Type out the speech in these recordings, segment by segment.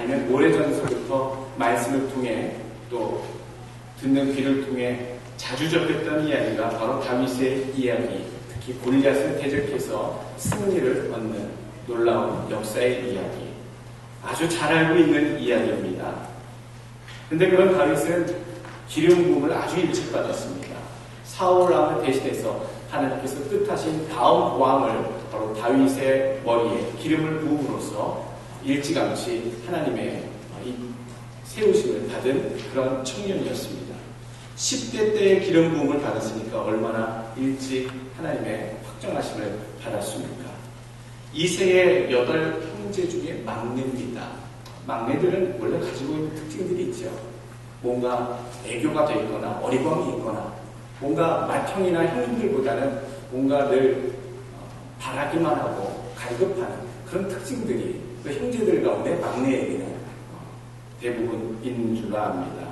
아니면 오래전서부터 말씀을 통해 또 듣는 귀를 통해 자주 접했던 이야기가 바로 다윗의 이야기, 특히 골리앗을 대적해서 승리를 얻는 놀라운 역사의 이야기, 아주 잘 알고 있는 이야기입니다. 근데 그런 다윗은 기름 부음을 아주 일찍 받았습니다. 사울 왕을 대신해서 하나님께서 뜻하신 다음 왕을 바로 다윗의 머리에 기름을 부음으로써 일찌감치 하나님의 세우심을 받은 그런 청년이었습니다. 10대 때의 기름 부음을 받았으니까 얼마나 일찍 하나님의 확정하심을 받았습니까? 이세의 8 형제 중에 막내입니다. 막내들은 원래 가지고 있는 특징들이 있죠. 뭔가 애교가 돼 있거나 어리광이 있거나 뭔가 맏형이나 형님들보다는 뭔가 늘 바라기만 하고 갈급하는 그런 특징들이 그 형제들 가운데 막내에게는 대부분 있는 줄 압니다.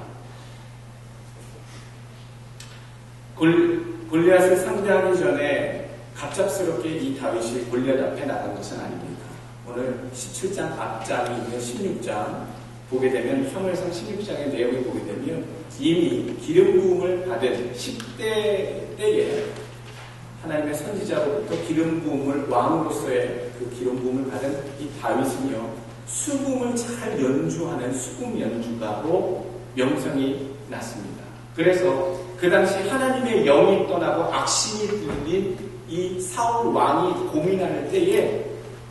골리앗을 상대하기 전에 갑작스럽게 이 다윗이 골리앗 앞에 나간 것은 아닙니다. 오늘 17장 앞장이 있는 16장 보게 되면 사무엘상 16장의 내용을 보게 되면 이미 기름 부음을 받은 10대 때에 하나님의 선지자로부터 기름 부음을 왕으로서의 그 기름 부음을 받은 이 다윗은요 수금을 잘 연주하는 수금 연주가로 명성이 났습니다. 그래서 그 당시 하나님의 영이 떠나고 악신이 들린 이 사울 왕이 고민할 때에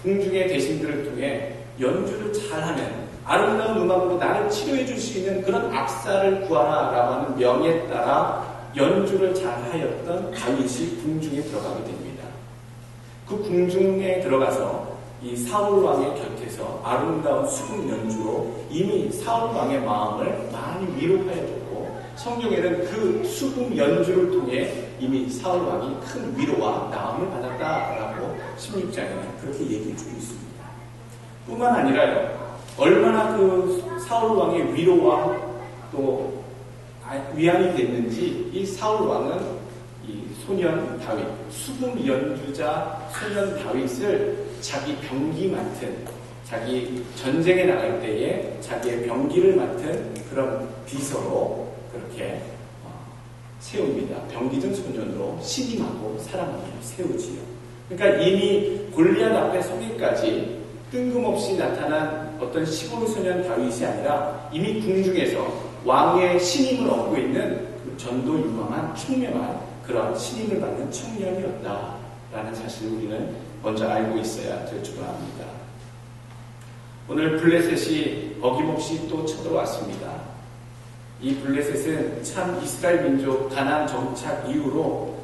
궁중의 대신들을 통해 연주를 잘하는 아름다운 음악으로 나를 치료해 줄 수 있는 그런 악사를 구하라라고 하는 명에 따라 연주를 잘하였던 다윗이 궁중에 들어가게 됩니다. 그 궁중에 들어가서 이 사울 왕의 곁에서 아름다운 수금 연주로 이미 사울 왕의 마음을 많이 위로하여줬고 성경에는 그 수금 연주를 통해 이미 사울 왕이 큰 위로와 나음을 받았다라고 16장에는 그렇게 얘기해 주고 있습니다. 뿐만 아니라요. 얼마나 그 사울 왕의 위로와 또 위안이 됐는지 이 사울 왕은 이 소년 다윗, 수금 연주자 소년 다윗을 자기 병기 맡은, 자기 전쟁에 나갈 때에 자기의 병기를 맡은 그런 비서로 그렇게 세웁니다. 병기든 소년으로 신임하고 사랑하며 세우지요. 그러니까 이미 골리앗 앞에 서기까지 뜬금없이 나타난 어떤 시골 소년 다윗이 아니라 이미 궁중에서 왕의 신임을 얻고 있는 그 전도 유망한 총명한 그런 신임을 받는 청년이었다라는 사실을 우리는 먼저 알고 있어야 될 줄 압니다. 오늘 블레셋이 어김없이 또 쳐들어왔습니다. 이 블레셋은 참 이스라엘 민족 가나안 정착 이후로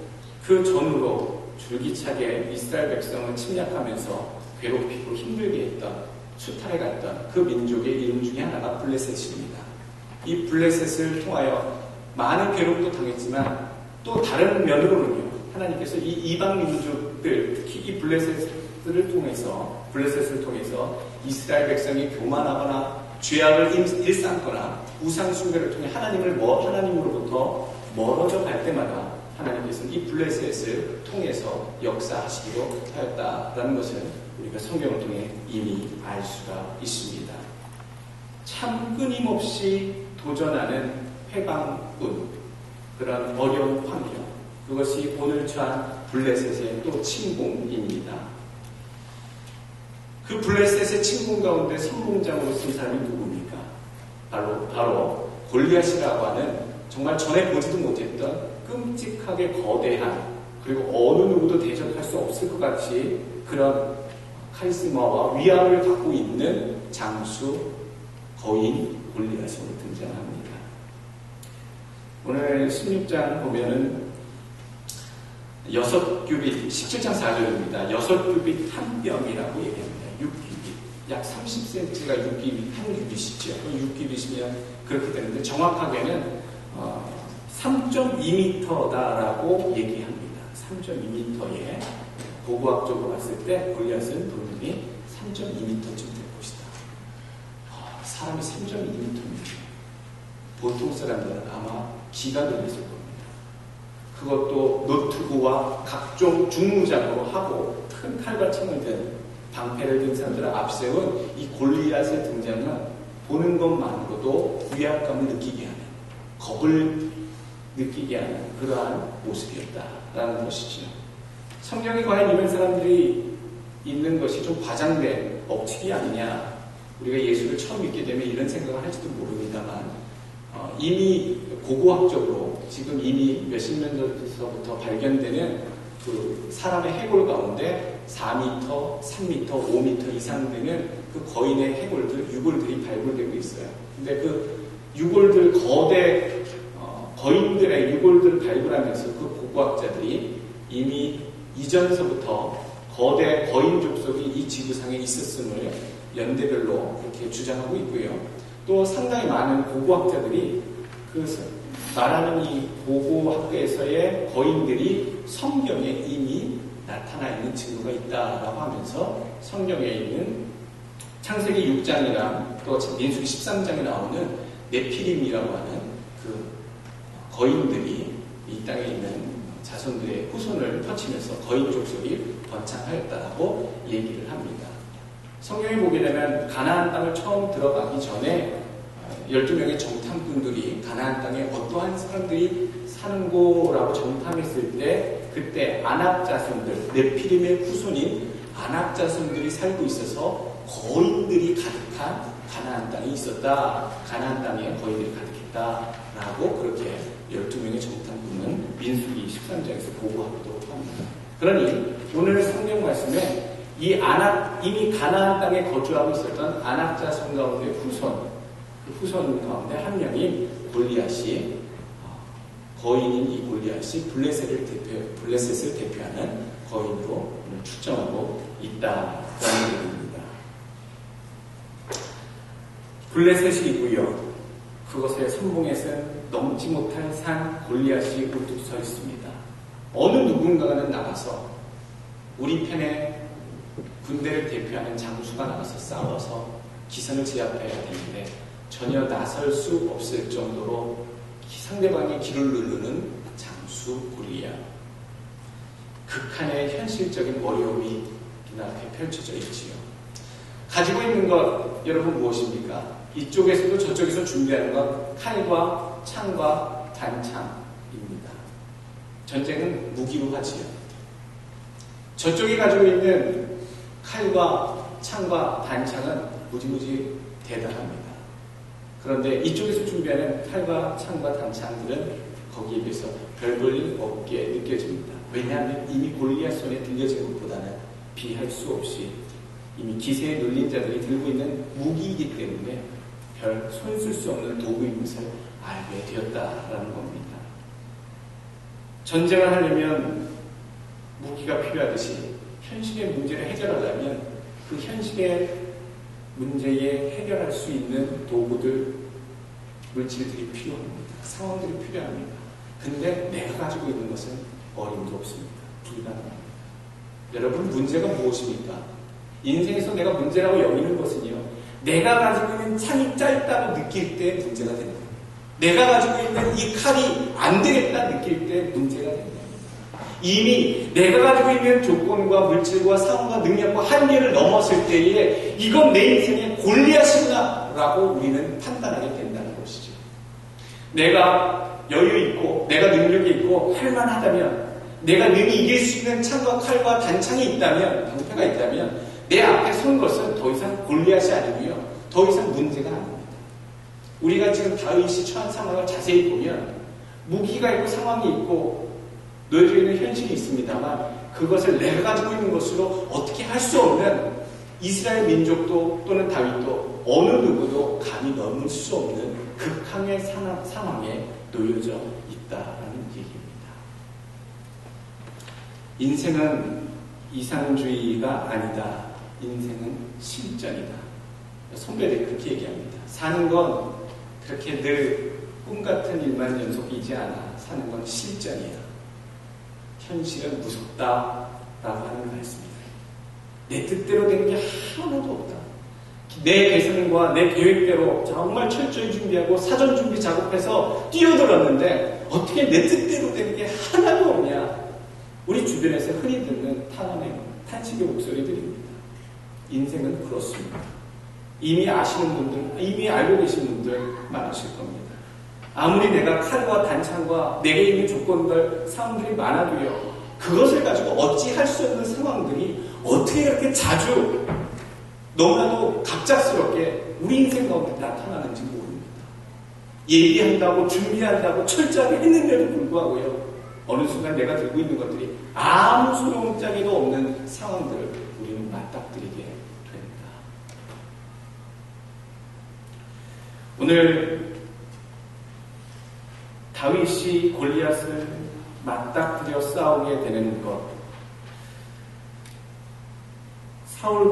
그 전후로 줄기차게 이스라엘 백성을 침략하면서 괴롭히고 힘들게 했던, 수탈해 갔던 그 민족의 이름 중에 하나가 블레셋입니다. 이 블레셋을 통하여 많은 괴롭도 당했지만 또 다른 면으로는요, 하나님께서 이 이방 민족들, 특히 이 블레셋을 통해서 이스라엘 백성이 교만하거나 죄악을 일삼거나 우상 숭배를 통해 하나님으로부터 멀어져 갈 때마다 하나님께서는 이 블레셋을 통해서 역사하시기로 하였다라는 것을 우리가 성경을 통해 이미 알 수가 있습니다. 참 끊임없이 도전하는 해방군, 그런 어려운 환경, 그것이 오늘 처한 블레셋의 또 침공입니다. 그 블레셋의 침공 가운데 선봉장으로 쓴 사람이 누굽니까? 바로 골리앗이라고 하는 정말 전에 보지도 못했던 끔찍하게 거대한, 그리고 어느 누구도 대적할 수 없을 것 같이 그런 카리스마와 위압을 갖고 있는 장수 거인 골리앗으로 등장합니다. 오늘 16장 보면은 6규빗, 17장 4절입니다. 6규빗 한 뼘이라고 얘기합니다. 6규빗. 약 30cm가 6규빗, 한 규빗이죠. 6규빗이면 그렇게 되는데 정확하게는 3.2m다라고 얘기합니다. 3.2m에 고고학적으로 봤을 때 골리앗은 분명히 3.2m쯤 될 것이다. 사람이 3.2m입니다. 보통 사람들은 아마 기가 놀랐을 겁니다. 그것도 노트구와 각종 중무장으로 하고 큰 칼과 창을 든 방패를 든 사람들을 앞세운 이 골리앗의 등장은 보는 것만으로도 위압감을 느끼게 하는, 겁을 느끼게 하는 그러한 모습이었다라는 것이지요. 성경에 과연 이런 사람들이 있는 것이 좀 과장된 억측이 아니냐. 우리가 예수를 처음 믿게 되면 이런 생각을 할지도 모릅니다만 이미 고고학적으로 지금 이미 몇십 년 전부터 발견되는 그 사람의 해골 가운데 4m, 3m, 5m 이상 되는 그 거인의 해골들, 유골들이 발굴되고 있어요. 근데 그 유골들, 거대 거인들의 유골들을 발굴하면서 그 고고학자들이 이미 이전서부터 거대 거인 족속이 이 지구상에 있었음을 연대별로 그렇게 주장하고 있고요. 또 상당히 많은 고고학자들이 그 말하는 이 고고학에서의 거인들이 성경에 이미 나타나 있는 증거가 있다라고 하면서 성경에 있는 창세기 6장이나 또 민수기 13장에 나오는 네피림이라고 하는 그 거인들이 이 땅에 있는 자손들의 후손을 펼치면서 거인 족속이 번창하였다라고 얘기를 합니다. 성경에 보게 되면 가나안 땅을 처음 들어가기 전에 12명의 정탐꾼들이 가나안 땅에 어떠한 사람들이 사는 곳라고 정탐했을 때 그때 아낙 자손들, 네피림의 후손인 아낙 자손들이 살고 있어서 거인들이 가득한 가나안 땅이 있었다. 가나안 땅에 거인들이 가득했다라고 그렇게 12명의 정탐꾼은 민수기 13장에서 보고하기도 합니다. 그러니 오늘 성경 말씀에 이 이미 가나안 땅에 거주하고 있었던 아낙 자손 가운데 후손 가운데 한 명인 골리앗이 거인인 이 골리앗이 블레셋을 대표하는 거인으로 오늘 출정하고 있다라는 얘기입니다. 블레셋이 있고요. 그것의 선봉에서는 넘지 못할 산 골리앗이 우뚝 서 있습니다. 어느 누군가는 나가서 우리 편에 군대를 대표하는 장수가 나가서 싸워서 기선을 제압해야 되는데 전혀 나설 수 없을 정도로 상대방의 길을 누르는 장수 골리앗. 극한의 현실적인 어려움이 눈앞에 펼쳐져 있지요. 가지고 있는 것 여러분 무엇입니까? 이쪽에서도 저쪽에서 준비하는 것 칼과 창과 단창입니다. 전쟁은 무기로 하지요. 저쪽이 가지고 있는 칼과 창과 단창은 무지무지 대단합니다. 그런데 이쪽에서 준비하는 칼과 창과 단창들은 거기에 비해서 별 볼 일 없게 느껴집니다. 왜냐하면 이미 골리앗 손에 들려진 것보다는 비할 수 없이 이미 기세에 눌린 자들이 들고 있는 무기이기 때문에 별 손 쓸 수 없는 도구인 것을 알게 되었다라는 겁니다. 전쟁을 하려면 무기가 필요하듯이 현실의 문제를 해결하려면 그 현실의 문제에 해결할 수 있는 도구들, 물질들이 필요합니다. 상황들이 필요합니다. 근데 내가 가지고 있는 것은 어림도 없습니다. 불가능합니다. 여러분, 문제가 무엇입니까? 인생에서 내가 문제라고 여기는 것은요, 내가 가지고 있는 창이 짧다고 느낄 때 문제가 됩니다. 내가 가지고 있는 이 칼이 안 되겠다 느낄 때 문제가 됩니다. 이미 내가 가지고 있는 조건과 물질과 상황과 능력과 한계를 넘었을 때에 이건 내 인생의 골리앗이구나 라고 우리는 판단하게 된다는 것이죠. 내가 여유 있고 내가 능력이 있고 할만하다면 내가 능히 이길 수 있는 창과 칼과 단창이 있다면 방패가 있다면 내 앞에 선 것은 더 이상 골리앗이 아니고요. 더 이상 문제가 아닙니다. 우리가 지금 다윗이 처한 상황을 자세히 보면 무기가 있고 상황이 있고 놓여져 있는 현실이 있습니다만 그것을 내가 가지고 있는 것으로 어떻게 할 수 없는 이스라엘 민족도 또는 다윗도 어느 누구도 감히 넘을 수 없는 극한의 상황에 놓여져 있다는 얘기입니다. 인생은 이상주의가 아니다. 인생은 실전이다. 선배들이 그렇게 얘기합니다. 사는 건 그렇게 늘 꿈같은 일만 연속이지 않아. 사는 건 실전이야. 현실은 무섭다라고 하는 말씀입니다. 내 뜻대로 되는 게 하나도 없다. 내 계산과 내 계획대로 정말 철저히 준비하고 사전 준비 작업해서 뛰어들었는데 어떻게 내 뜻대로 되는 게 하나도 없냐. 우리 주변에서 흔히 듣는 탄식의 목소리들입니다. 인생은 그렇습니다. 이미 아시는 분들, 이미 알고 계신 분들 많으실 겁니다. 아무리 내가 칼과 단창과 내게 있는 조건들, 상황들이 많아도요, 그것을 가지고 어찌할 수 없는 상황들이 어떻게 이렇게 자주 너무나도 갑작스럽게 우리 인생 가운데 나타나는지 모릅니다. 예비한다고 준비한다고 철저하게 했는데도 불구하고요, 어느 순간 내가 들고 있는 것들이 아무 소용짝에도 없는 상황들을 우리는 맞닥뜨리게 됩니다. 오늘 다윗이 골리앗을 맞닥뜨려 싸우게 되는 것, 사울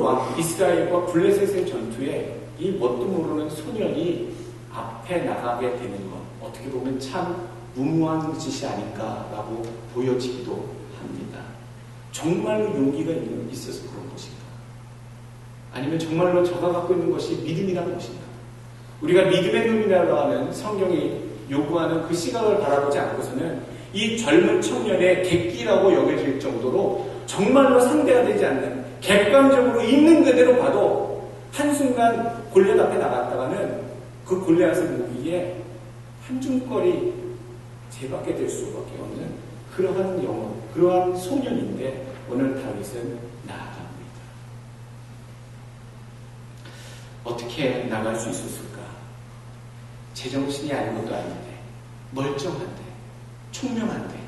왕 이스라엘과 블레셋의 전투에 이 뭣도 모르는 소년이 앞에 나가게 되는 것, 어떻게 보면 참 무모한 짓이 아닌가라고 보여지기도 합니다. 정말로 용기가 있어서 그런 것인가? 아니면 정말로 저가 갖고 있는 것이 믿음이라는 것인가? 우리가 믿음의 눈이라고 하는 성경이 요구하는 그 시각을 바라보지 않고서는 이 젊은 청년의 객기라고 여겨질 정도로 정말로 상대가 되지 않는, 객관적으로 있는 그대로 봐도 한순간 골리앗 앞에 나갔다가는 그 골리앗의 목 위에 한 줌거리 재받게 될 수밖에 없는 그러한 영혼, 그러한 소년인데 오늘 다윗은 나아갑니다. 어떻게 나갈 수 있었을까? 제정신이 아닌 것도 아닌데, 멀쩡한데, 총명한데,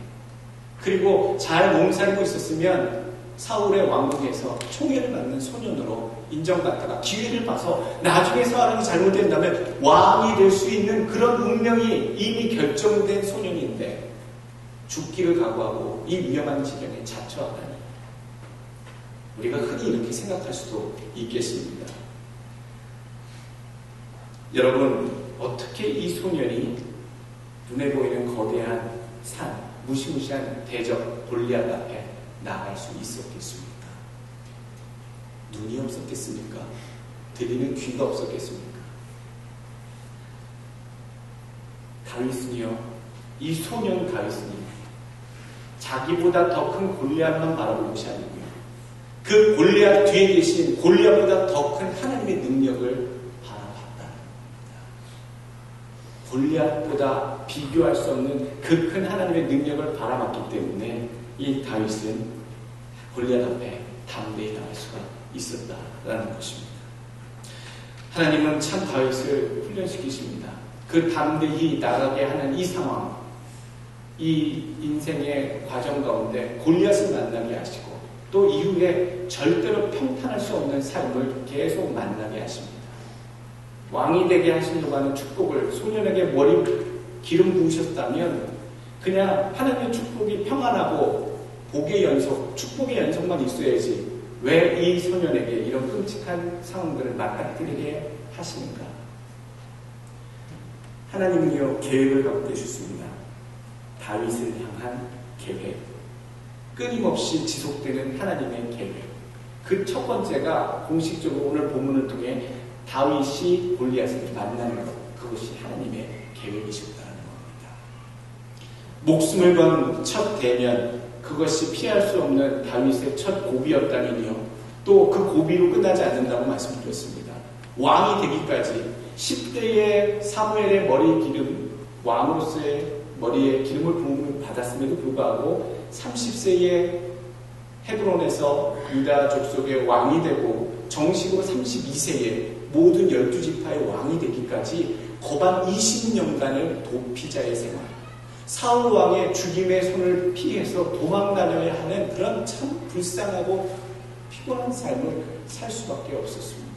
그리고 잘 몸살고 있었으면 사울의 왕궁에서 총애를 받는 소년으로 인정받다가 기회를 봐서 나중에 사울이 잘못된다면 왕이 될 수 있는 그런 운명이 이미 결정된 소년인데 죽기를 각오하고 이 위험한 지경에 자처하다니, 우리가 흔히 이렇게 생각할 수도 있겠습니다. 여러분, 어떻게 이 소년이 눈에 보이는 거대한 산, 무시무시한 대적 골리앗 앞에 나갈 수 있었겠습니까? 눈이 없었겠습니까? 들리는 귀가 없었겠습니까? 다윗은요, 이 소년 다윗은요, 자기보다 더 큰 골리앗만 바라본 것이 아니고요, 그 골리앗 뒤에 계신 골리앗보다 더 큰 하나님의 능력을 바라봤다는 겁니다. 골리앗보다 비교할 수 없는 그 큰 하나님의 능력을 바라봤기 때문에 이 다윗은 골리앗 앞에 담대히 나갈 수가 있었다라는 것입니다. 하나님은 참 다윗을 훈련시키십니다. 그 담대히 나가게 하는 이 상황, 이 인생의 과정 가운데 골리앗을 만나게 하시고 또 이후에 절대로 평탄할 수 없는 삶을 계속 만나게 하십니다. 왕이 되게 하시려고 하는 축복을 소년에게 머리 기름 부으셨다면 그냥 하나님의 축복이 평안하고 복의 연속, 축복의 연속만 있어야지 왜 이 소년에게 이런 끔찍한 상황들을 맞닥뜨리게 하시는가? 하나님은요, 계획을 갖고 계셨습니다. 다윗을 향한 계획, 끊임없이 지속되는 하나님의 계획. 그 첫 번째가 공식적으로 오늘 본문을 통해 다윗이 골리앗을 만나는 것, 그것이 하나님의 계획이셨다는 겁니다. 목숨을 건 첫 대면, 그것이 피할 수 없는 다윗의 첫 고비였다면요, 또 그 고비로 끝나지 않는다고 말씀드렸습니다. 왕이 되기까지 10대의 사무엘의 머리 기름, 왕으로서의 머리에 기름을 부음을 받았음에도 불구하고 30세의 헤브론에서 유다 족속의 왕이 되고 정식으로 32세에 모든 12지파의 왕이 되기까지 거반 20년간을 도피자의 생활, 사울 왕의 죽임의 손을 피해서 도망다녀야 하는 그런 참 불쌍하고 피곤한 삶을 살 수밖에 없었습니다.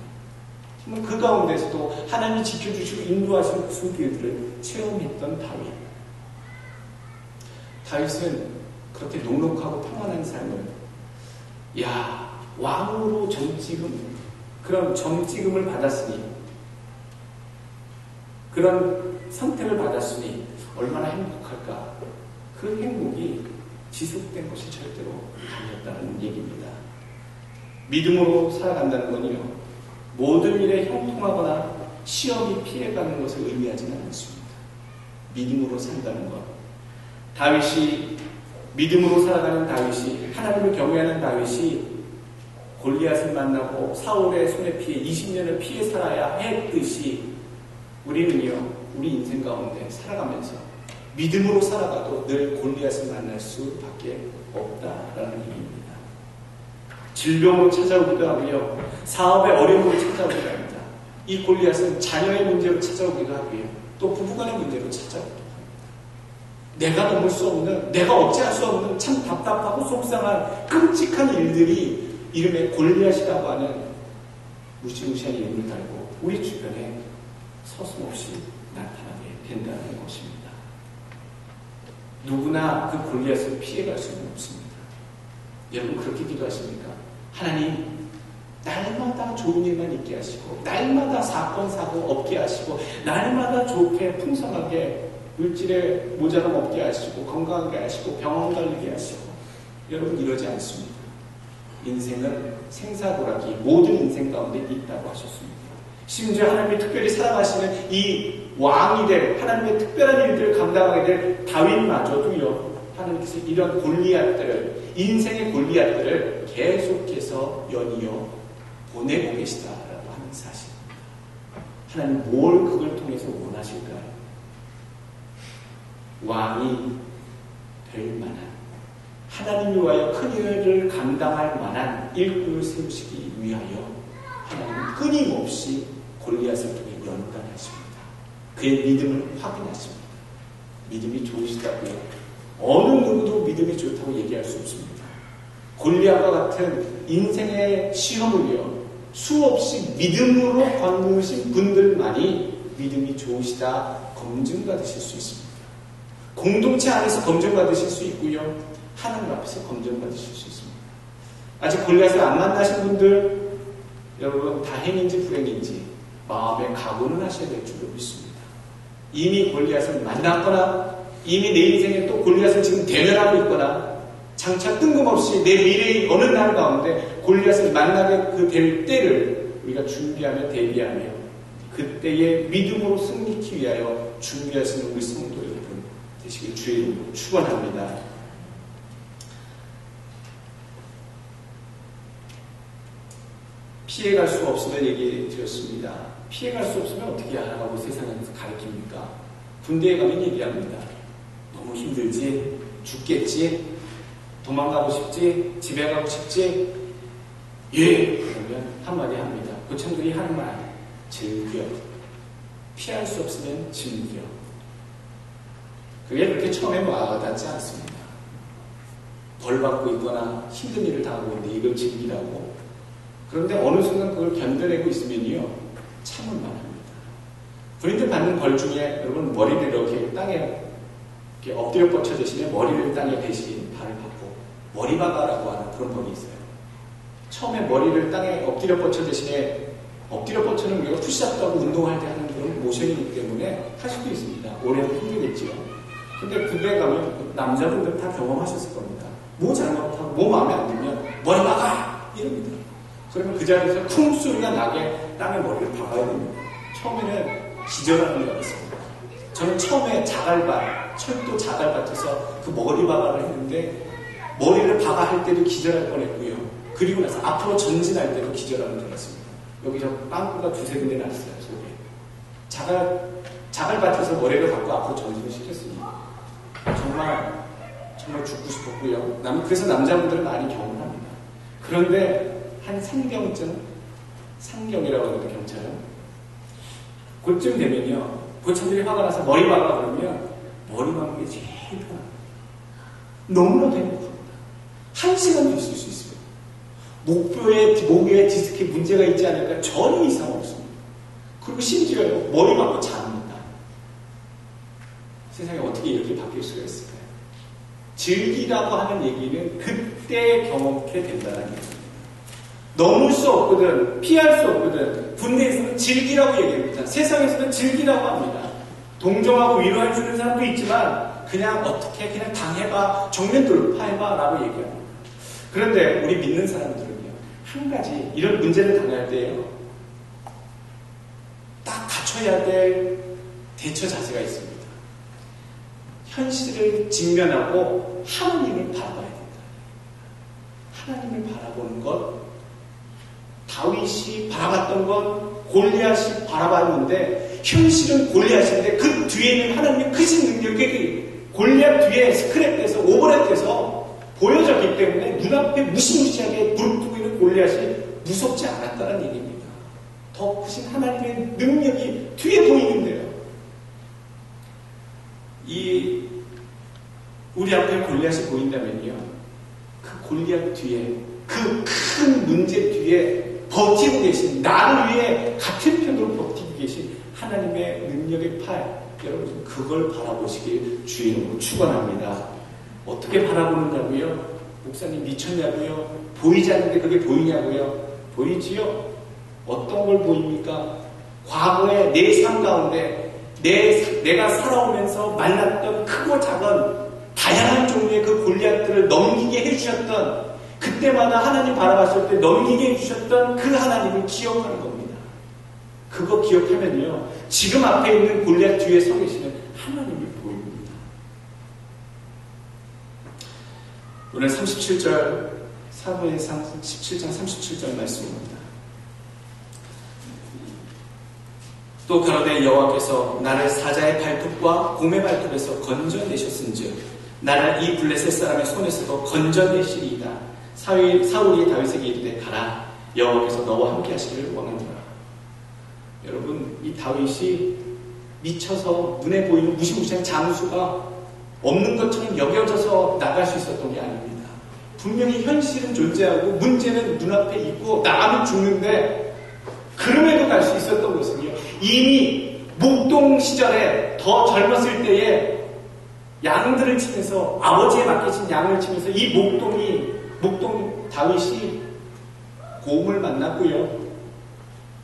그 가운데서도 하나님이 지켜주시고 인도하신 손길들을 체험했던 다윗. 다윗은 그렇게 녹록하고 평안한 삶을, 왕으로 그런 정직음을 받았으니, 그런 선택을 받았으니 얼마나 행복할까. 그 행복이 지속된 것이 절대로 아니었다는 얘기입니다. 믿음으로 살아간다는 건요, 모든 일에 형통하거나 시험이 피해가는 것을 의미하지는 않습니다. 믿음으로 산다는 것. 다윗이, 믿음으로 살아가는 다윗이, 하나님을 경외하는 다윗이 골리앗을 만나고 사울의 손에 피해 20년을 피해 살아야 했듯이 우리는요, 우리 인생 가운데 살아가면서 믿음으로 살아가도 늘 골리앗을 만날 수밖에 없다라는 얘기입니다. 질병으로 찾아오기도 하고요, 사업의 어려움으로 찾아오기도 합니다. 이 골리앗은 자녀의 문제로 찾아오기도 하고요, 또 부부간의 문제로 찾아오기도 합니다. 내가 넘을 수 없는, 내가 억제할 수 없는 참 답답하고 속상한 끔찍한 일들이 이름에 골리앗이라고 하는 무시무시한 이름을 달고 우리 주변에 서슴없이 나타나게 된다는 것입니다. 누구나 그 골리앗을 피해갈 수는 없습니다. 여러분 그렇게 기도하십니까? 하나님, 날마다 좋은 일만 있게 하시고, 날마다 사건 사고 없게 하시고, 날마다 좋게 풍성하게 물질에 모자람 없게 하시고, 건강하게 하시고, 병원 갈리게 하시고. 여러분 이러지 않습니다. 인생은 생사고락이 모든 인생 가운데 있다고 하셨습니다. 심지어 하나님이 특별히 사랑하시는 이 왕이 될, 하나님의 특별한 일들을 감당하게 될 다윗마저도요, 하나님께서 이런 골리앗들을, 인생의 골리앗들을 계속해서 연이어 보내고 계시다라고 하는 사실입니다. 하나님 뭘 그걸 통해서 원하실까요? 왕이 될 만한, 하나님이 위하여 큰 일을 감당할 만한 일꾼을 세우시기 위하여 하나님은 끊임없이 골리앗을 통해 연단하십니다. 그의 믿음을 확인하십니다. 믿음이 좋으시다고요? 어느 누구도 믿음이 좋다고 얘기할 수 없습니다. 골리앗과 같은 인생의 시험을요, 수없이 믿음으로 건너신 분들만이 믿음이 좋으시다 검증받으실 수 있습니다. 공동체 안에서 검증받으실 수 있고요, 하나님 앞에서 검증받으실 수 있습니다. 아직 골리앗을 안 만나신 분들, 여러분 다행인지 불행인지 마음에 각오는 하셔야 될 줄로 믿습니다. 이미 골리앗을 만났거나 이미 내 인생에 또 골리앗을 지금 대면하고 있거나 장차 뜬금없이 내 미래의 어느 날 가운데 골리앗을 만나게 될 때를 우리가 준비하며 대비하며 그때의 믿음으로 승리하기 위하여 준비하시는 우리 성도 여러분 되시길 주의 이름으로 축원합니다. 피해갈 수 없음을 얘기해 드렸습니다. 피해갈 수 없으면 어떻게 하라고 세상에서 가르칩니까? 군대에 가면 얘기합니다. 너무 힘들지? 죽겠지? 도망가고 싶지? 집에 가고 싶지? 예! 그러면 한마디 합니다. 고참들이 하는 말, 즐겨. 피할 수 없으면 즐겨. 그게 그렇게 처음에 와닿지 않습니다. 벌 받고 있거나 힘든 일을 당하고 있는데 이걸 즐기라고. 그런데 어느 순간 그걸 견뎌내고 있으면요, 참을 만합니다. 군인들 받는 벌 중에 여러분 머리를 이렇게 땅에 이렇게 엎드려 뻗쳐 계시면 머리를 땅에 대신 발을 받고 머리박아라고 하는 그런 법이 있어요. 처음에 머리를 땅에 엎드려 뻗쳐 대신에 엎드려 뻗쳐는 우리가 푸시업도 하고 운동할 때 하는 그런 모션이기 때문에 할 수도 있습니다. 오래는 힘들겠죠. 근데 군대에 가면 남자분들 다 경험하셨을 겁니다. 뭐 잘못하고 뭐 마음에 안 들면 머리 박아! 이럽니다. 그러면 그 자리에서 쿵 소리가 나게 땅에 머리를 박아야 됩니다. 처음에는 기절하는 줄 알았습니다. 저는 처음에 자갈밭, 철도 자갈밭에서 그 머리 박아를 했는데 머리를 박아 할 때도 기절할 뻔했고요. 그리고 나서 앞으로 전진할 때도 기절하는 줄 알았습니다. 여기서 빵꾸가 두세 군데 났어요, 속에. 자갈밭에서 머리를 박고 앞으로 전진을 시켰습니다. 정말 죽고 싶었고요. 그래서 남자분들은 많이 경험을 합니다. 그런데 한 상경이라고 하는 경찰은 그쯤 되면요, 고참들이 화가 나서 머리 박아 그러면 머리 박는 게 제일 편합니다. 너무나도 행복합니다. 1시간도 있을 수 있어요. 목에 디스크에 문제가 있지 않을까 전혀 이상 없습니다. 그리고 심지어 머리 박고 잡니다. 세상에 어떻게 이렇게 바뀔 수가 있을까요? 즐기라고 하는 얘기는 그때 경험하게 된다는 얘기입니다. 넘을 수 없거든, 피할 수 없거든, 군대에서는 즐기라고 얘기합니다. 세상에서는 즐기라고 합니다. 동정하고 위로해주는 사람도 있지만 그냥 어떻게 그냥 당해봐, 정면 돌파해봐 라고 얘기합니다. 그런데 우리 믿는 사람들은요, 한 가지 이런 문제를 당할 때요, 딱 갖춰야 될 대처 자세가 있습니다. 현실을 직면하고 하나님을 바라봐야 된다. 하나님을 바라보는 것, 다윗이 바라봤던 건 골리앗이 바라봤는데 현실은 골리앗인데 그 뒤에는 하나님의 크신 능력이 골리앗 뒤에 스크랩돼서 오버랩돼서 보여졌기 때문에 눈앞에 무시무시하게 무릎뜨고 있는 골리앗이 무섭지 않았다는 얘기입니다. 더 크신 하나님의 능력이 뒤에 보이는데요. 우리 앞에 골리앗이 보인다면요, 그 골리앗 뒤에, 그 큰 문제 뒤에 버티고 계신, 나를 위해 같은 편으로 버티고 계신 하나님의 능력의 팔, 여러분 그걸 바라보시길 주의 이름으로 축원합니다. 어떻게 바라보느냐고요? 목사님 미쳤냐고요? 보이지 않는데 그게 보이냐고요? 보이지요? 어떤 걸 보입니까? 과거의 내 삶 가운데 내가 살아오면서 만났던 크고 작은 다양한 종류의 그 골리앗들을 넘기게 해주셨던, 그때마다 하나님 바라봤을 때 넘기게 해주셨던 그 하나님을 기억하는 겁니다. 그거 기억하면요, 지금 앞에 있는 골리앗 뒤에 서 계시는 하나님이 보입니다. 오늘 37절, 사무엘상 17장 37절 말씀입니다. 또 가로되 여호와께서 나를 사자의 발톱과 곰의 발톱에서 건져내셨은즉 나를 이 블레셋 사람의 손에서도 건져내시리이다. 사울이 다윗에게 이르되 가라, 여호와께서 너와 함께 하시기를 원하노라. 여러분, 이 다윗이 미쳐서 눈에 보이는 무시무시한 장수가 없는 것처럼 여겨져서 나갈 수 있었던 게 아닙니다. 분명히 현실은 존재하고 문제는 눈앞에 있고 나가면 죽는데, 그럼에도 갈 수 있었던 것은요, 이미 목동 시절에 더 젊었을 때에 양들을 치면서, 아버지에 맡기신 양을 치면서 이 목동 다윗이 곰을 만났고요,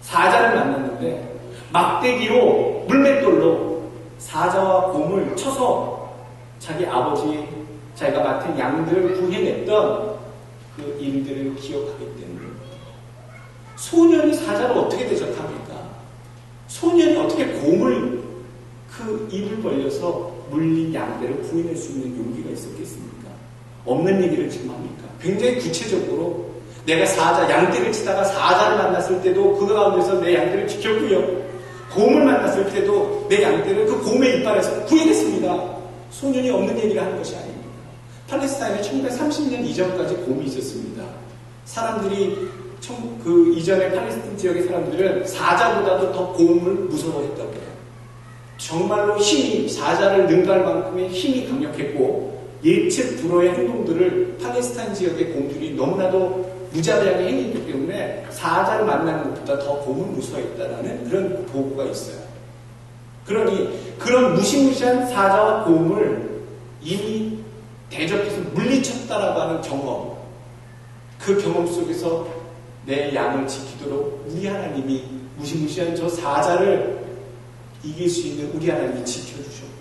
사자를 만났는데 막대기로, 물맷돌로 사자와 곰을 쳐서 자기 아버지, 자기가 맡은 양들을 구해냈던 그 일들을 기억하기 때문에, 소년이 사자를 어떻게 대적합니까? 소년이 어떻게 곰을 그 입을 벌려서 물린 양들을 구해낼 수 있는 용기가 있었겠습니까? 없는 얘기를 지금 합니까? 굉장히 구체적으로, 내가 양떼를 치다가 사자를 만났을 때도 그 가운데서 내 양떼를 지켰고요, 곰을 만났을 때도 내 양떼를 그 곰의 이빨에서 구해냈습니다. 소년이 없는 얘기를 하는 것이 아닙니다. 팔레스타인에 1930년 이전까지 곰이 있었습니다. 사람들이 그 이전의 팔레스타인 지역의 사람들은 사자보다도 더 곰을 무서워했다고 해요. 정말로 사자를 능가할 만큼의 힘이 강력했고, 예측 불허의 행동들을 팔레스타인 지역의 곰들이 너무나도 무자비하게 행했기 때문에 사자를 만나는 것보다 더 곰을 무서워했다는 그런 보고가 있어요. 그러니 그런 무시무시한 사자와 곰을 이미 대적해서 물리쳤다라고 하는 경험, 그 경험 속에서 내 양을 지키도록 우리 하나님이 무시무시한 저 사자를 이길 수 있는 우리 하나님이 지켜주셨구나.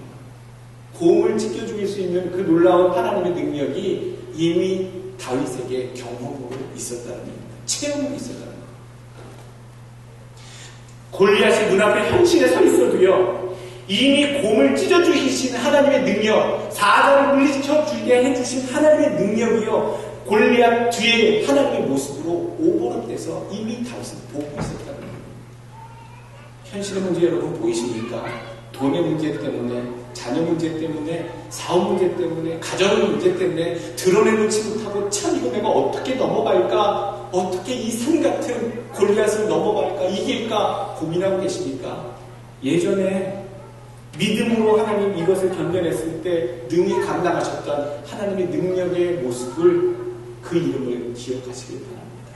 곰을 지켜 죽일 수 있는 그 놀라운 하나님의 능력이 이미 다윗에게 경험으로 있었다는 겁니다. 체험으로 있었다는 겁니다. 골리앗이 눈앞에 현실에 서 있어도요, 이미 곰을 찢어 죽이신 하나님의 능력, 사자를 물리쳐 죽게 해주신 하나님의 능력이요, 골리앗 뒤에 하나님의 모습으로 오버랩돼서 이미 다윗은 보고 있었다는 겁니다. 현실의 문제 여러분 보이십니까? 돈의 문제 때문에, 자녀 문제 때문에, 사업 문제 때문에, 가정의 문제 때문에 드러내놓지 못하고 참 이거 내가 어떻게 넘어갈까? 어떻게 이 산 같은 골리앗을 넘어갈까? 이길까? 고민하고 계십니까? 예전에 믿음으로 하나님 이것을 견뎌냈을 때 능히 감당하셨던 하나님의 능력의 모습을, 그 이름을 기억하시길 바랍니다.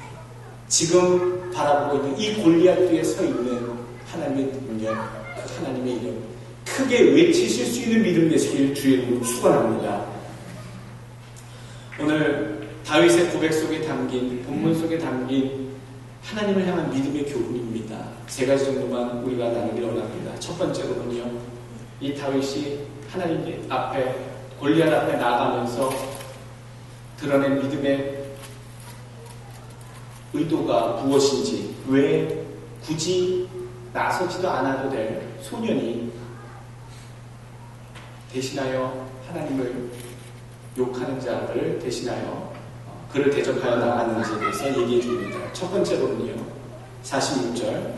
지금 바라보고 있는 이 골리앗 뒤에 서 있는 하나님의 능력, 그 하나님의 이름 크게 외치실 수 있는 믿음 되시길 주의 이름으로 축원합니다. 오늘 다윗의 고백 속에 담긴, 본문 속에 담긴 하나님을 향한 믿음의 교훈입니다. 세 가지 정도만 우리가 나누기를 원합니다. 첫 번째로는요, 이 다윗이 하나님 앞에, 골리앗 앞에 나아가면서 드러낸 믿음의 의도가 무엇인지, 왜 굳이 나서지도 않아도 될 소년이 대신하여 하나님을 욕하는 자를 대신하여 그를 대적하여 나갔는지에 대해서 얘기해 줍니다. 첫 번째로는요, 46절.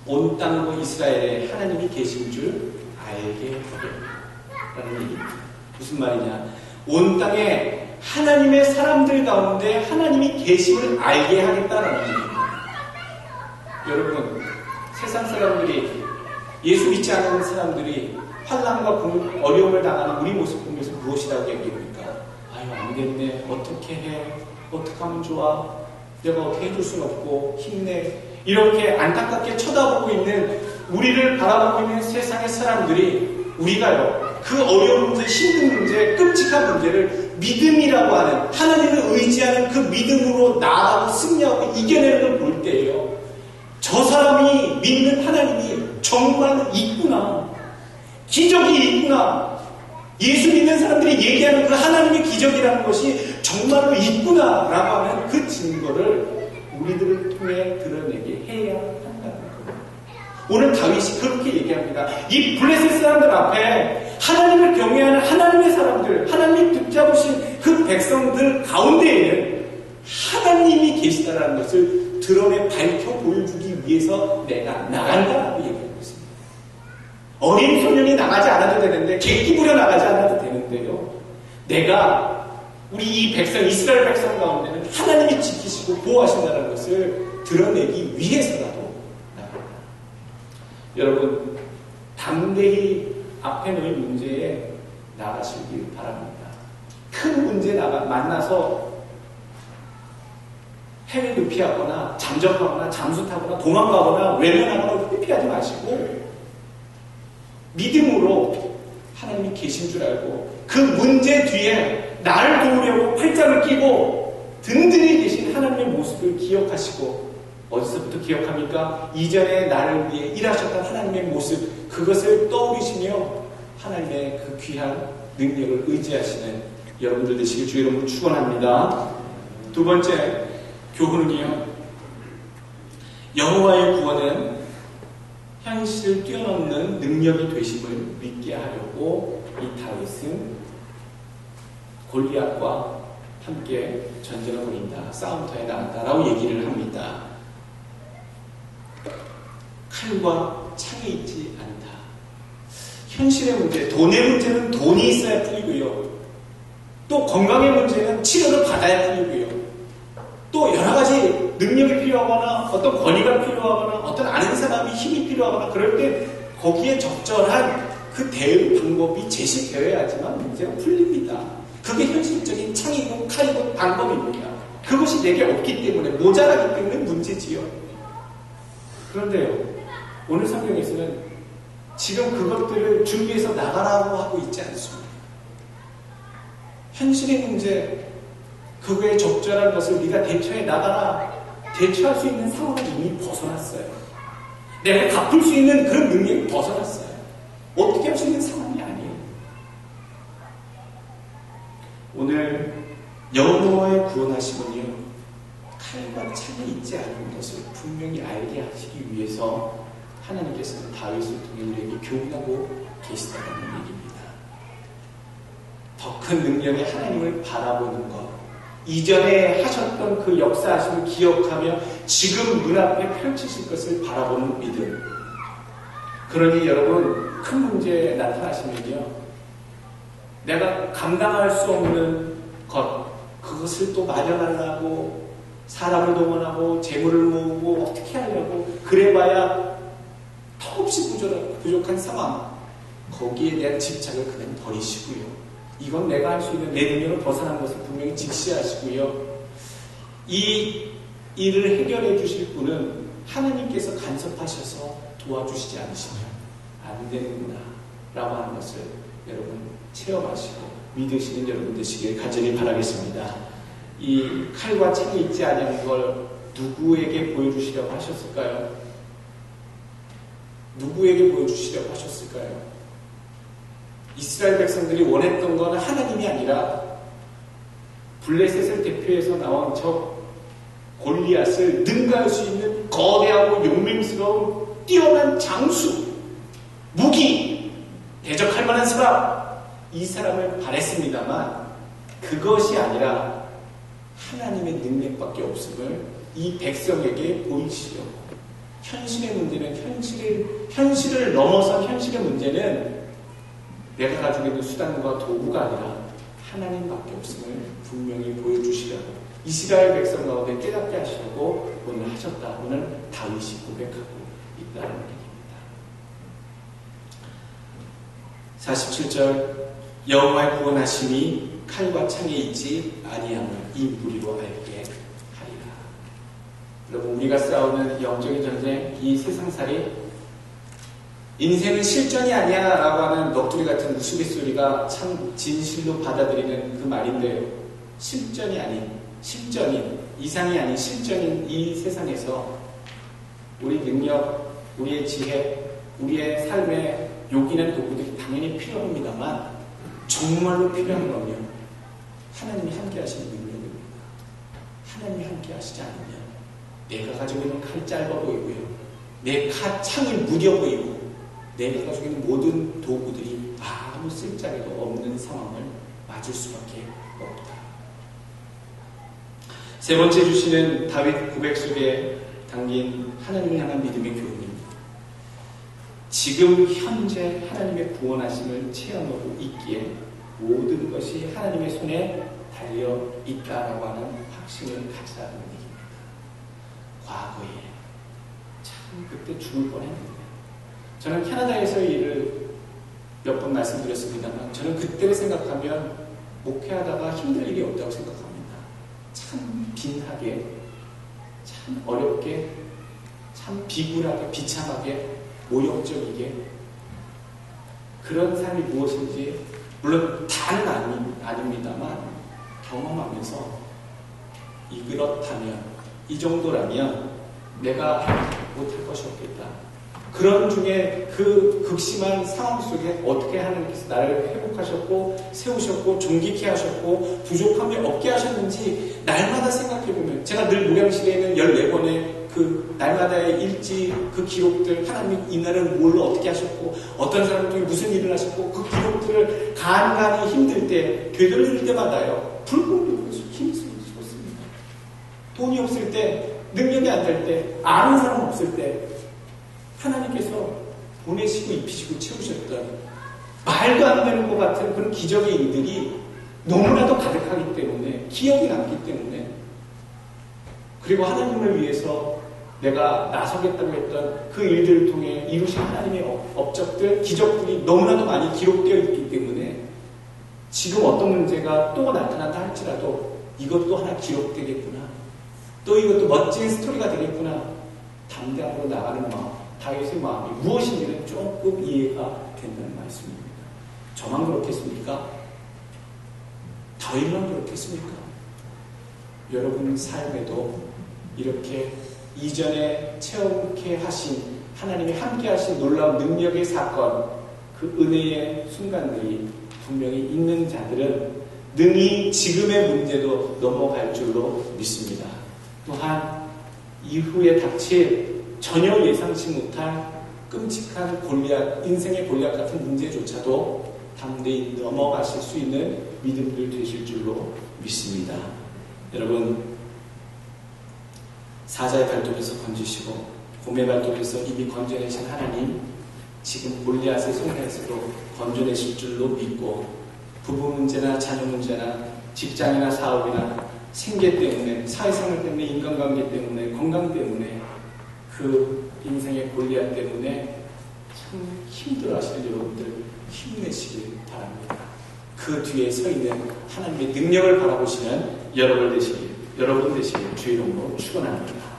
온 땅과 이스라엘에 하나님이 계신 줄 알게 하려라는 얘기입니다. 무슨 말이냐? 온 땅에 하나님의 사람들 가운데 하나님이 계심을 알게 하겠다라는 얘기입니다. 여러분, 세상 사람들이, 예수 믿지 않는 사람들이 환난과 어려움을 당하는 우리 모습 보면서 무엇이라고 얘기합니까? 아유, 안 됐네. 어떻게 해? 어떻게 하면 좋아? 내가 어떻게 해줄 수는 없고 힘내. 이렇게 안타깝게 쳐다보고 있는, 우리를 바라보고 있는 세상의 사람들이, 우리가요, 그 어려운 문제, 힘든 문제, 끔찍한 문제를 믿음이라고 하는, 하나님을 의지하는 그 믿음으로 나아가고 승리하고 이겨내는 걸 볼 때예요, 저 사람이 믿는 하나님이 정말로 있구나, 기적이 있구나, 예수 믿는 사람들이 얘기하는 그 하나님의 기적이라는 것이 정말로 있구나 라고 하는 그 증거를 우리들을 통해 드러내게 해야 한다는 거예요. 오늘 다윗이 그렇게 얘기합니다. 이 블레셋 사람들 앞에 하나님을 경외하는 하나님의 사람들, 하나님이 붙잡으신 그 백성들 가운데에는 하나님이 계시다라는 것을 드러내 밝혀 보여주기 위해서 내가 나간다라고 얘기하고 있습니다. 어린 소년이 나가지 않아도 되는데, 객기 부려 나가지 않아도 되는데요, 내가 우리 이 백성, 이스라엘 백성 가운데는 하나님이 지키시고 보호하신다는 것을 드러내기 위해서라도 나간다. 여러분, 담대히 앞에 놓인 문제에 나가시길 바랍니다. 큰 문제 만나서 해외를 피하거나 잠적하거나 잠수타거나 도망가거나 외면하거나 회피하지 마시고 믿음으로 하나님이 계신 줄 알고 그 문제 뒤에 나를 도우려고 팔짱을 끼고 든든히 계신 하나님의 모습을 기억하시고, 어디서부터 기억합니까? 이전에 나를 위해 일하셨던 하나님의 모습, 그것을 떠올리시며 하나님의 그 귀한 능력을 의지하시는 여러분들 되시길 주 이름으로 축원합니다. 두 번째 교훈은요, 여호와의 구원은 현실을 뛰어넘는 능력이 되심을 믿게 하려고 이 다윗은 골리앗과 함께 전쟁을 벌인다, 싸움터에 나간다라고 얘기를 합니다. 칼과 창이 있지 않다. 현실의 문제, 돈의 문제는 돈이 있어야 풀리고요, 또 건강의 문제는 치료를 받아야 풀리고요, 또 여러 가지 능력이 필요하거나 어떤 권위가 필요하거나 어떤 아는 사람이 힘이 필요하거나 그럴 때 거기에 적절한 그 대응 방법이 제시되어야지만 문제가 풀립니다. 그게 현실적인 창이고 칼이고 방법입니다. 그것이 내게 없기 때문에, 모자라기 때문에 문제지요. 그런데요, 오늘 성경에서는 지금 그것들을 준비해서 나가라고 하고 있지 않습니다. 현실의 문제, 그거에 적절한 것을 네가 대처해 나가라. 대처할 수 있는 상황을 이미 벗어났어요. 내가 갚을 수 있는 그런 능력이 벗어났어요. 어떻게 할 수 있는 상황이 아니에요. 오늘 여호와의 구원하심은요, 칼과 창이 있지 않은 것을 분명히 알게 하시기 위해서 하나님께서는 다윗을 통해 우리에게 교훈하고 계시다는 얘기입니다. 더 큰 능력의 하나님을 바라보는 것, 이전에 하셨던 그 역사하심을 기억하며 지금 눈앞에 펼치실 것을 바라보는 믿음. 그러니 여러분, 큰 문제에 나타나시면요, 내가 감당할 수 없는 것, 그것을 또 마련하려고 사람을 동원하고 재물을 모으고 어떻게 하려고 그래봐야 턱없이 부족한 상황, 거기에 대한 집착을 그냥 버리시고요, 이건 내가 할 수 있는 내 능력을 벗어난 것을 분명히 직시하시고요, 이 일을 해결해 주실 분은 하나님께서 간섭하셔서 도와주시지 않으시면 안 되는구나 라고 하는 것을 여러분 체험하시고 믿으시는 여러분 되시길 간절히 바라겠습니다. 이 칼과 창이 있지 않은 걸 누구에게 보여주시려고 하셨을까요? 누구에게 보여주시려고 하셨을까요? 이스라엘 백성들이 원했던 건 하나님이 아니라 블레셋을 대표해서 나온 저 골리앗을 능가할 수 있는 거대하고 용맹스러운 뛰어난 장수, 무기, 대적할 만한 사람, 이 사람을 바랬습니다만 그것이 아니라 하나님의 능력밖에 없음을 이 백성에게 보이시려고. 현실의 문제는 현실을 넘어선 현실의 문제는 내가 가지고 있는 수단과 도구가 아니라 하나님밖에 없음을 분명히 보여주시려고 이스라엘 백성 가운데 깨닫게 하시려고 오늘 하셨다. 오늘 다윗이 고백하고 있다는 얘기입니다. 47절 여호와의 구원하심이 칼과 창에 있지 아니함을 이 무리로 알게 하리라. 여러분, 우리가 싸우는 영적인 전쟁, 이 세상살이 인생은 실전이 아니야 라고 하는 넋두리 같은 우스갯소리가 참 진실로 받아들이는 그 말인데요. 실전이 아닌, 실전인, 이상이 아닌 실전인 이 세상에서 우리 능력, 우리의 지혜, 우리의 삶에 요기는 도구들이 당연히 필요합니다만 정말로 필요한 거면 하나님이 함께 하시는 능력입니다. 하나님이 함께 하시지 않으면 내가 가지고 있는 칼이 짧아 보이고요. 내 창이 무뎌 보이고 내가 가지고 있는 모든 도구들이 아무 쓸자리도 없는 상황을 맞을 수밖에 없다. 세 번째 주시는 다윗 고백 속에 담긴 하나님을 향한 믿음의 교훈입니다. 지금 현재 하나님의 구원하심을 체험하고 있기에 모든 것이 하나님의 손에 달려 있다라고 하는 확신을 가지라는 얘기입니다. 과거에 참 그때 죽을 뻔했는데 저는 캐나다에서의 일을 몇 번 말씀드렸습니다만 저는 그때를 생각하면 목회하다가 힘들 일이 없다고 생각합니다. 참 빈하게, 참 어렵게, 참 비굴하게, 비참하게, 모욕적이게 그런 삶이 무엇인지 물론 다는 아닙니다만 경험하면서 그렇다면 이 정도라면 내가 못할 것이 없겠다. 그런 중에 그 극심한 상황 속에 어떻게 하나님께서 나를 회복하셨고 세우셨고 존귀케 하셨고 부족함이 없게 하셨는지 날마다 생각해보면 제가 늘 노량실에 있는 14번의 그 날마다의 일지 그 기록들 하나님이 이날은 뭘 어떻게 하셨고 어떤 사람 중에 무슨 일을 하셨고 그 기록들을 간간히 힘들 때 되돌릴 때마다요 불공평해서 힘이 쏟습니다. 돈이 없을 때 능력이 안 될 때 아는 사람 없을 때 하나님께서 보내시고 입히시고 채우셨던 말도 안 되는 것 같은 그런 기적의 일들이 너무나도 가득하기 때문에 기억이 남기 때문에 그리고 하나님을 위해서 내가 나서겠다고 했던 그 일들을 통해 이루신 하나님의 업적들, 기적들이 너무나도 많이 기록되어 있기 때문에 지금 어떤 문제가 또 나타난다 할지라도 이것도 하나 기록되겠구나. 또 이것도 멋진 스토리가 되겠구나. 담대함으로 나가는 마음, 다윗의 마음이 무엇인지는 조금 이해가 된다는 말씀입니다. 저만 그렇겠습니까? 다윗만 그렇겠습니까? 여러분 삶에도 이렇게 이전에 체험케 하신 하나님이 함께 하신 놀라운 능력의 사건, 그 은혜의 순간들이 분명히 있는 자들은 능히 지금의 문제도 넘어갈 줄로 믿습니다. 또한 이후에 닥칠 전혀 예상치 못할 끔찍한 골리앗, 인생의 골리앗 같은 문제조차도 담대히 넘어가실 수 있는 믿음들 되실 줄로 믿습니다. 여러분, 사자의 발톱에서 건지시고 곰의 발톱에서 이미 건져내신 하나님, 지금 골리앗의 손에서도 건져내실 줄로 믿고 부부 문제나 자녀 문제나 직장이나 사업이나 생계 때문에, 사회생활 때문에, 인간관계 때문에, 건강 때문에, 그 인생의 골리앗 때문에 참 힘들어하시는 여러분들 힘내시길 바랍니다. 그 뒤에 서 있는 하나님의 능력을 바라보시는 여러분 되시길 주의 이름으로 축원합니다.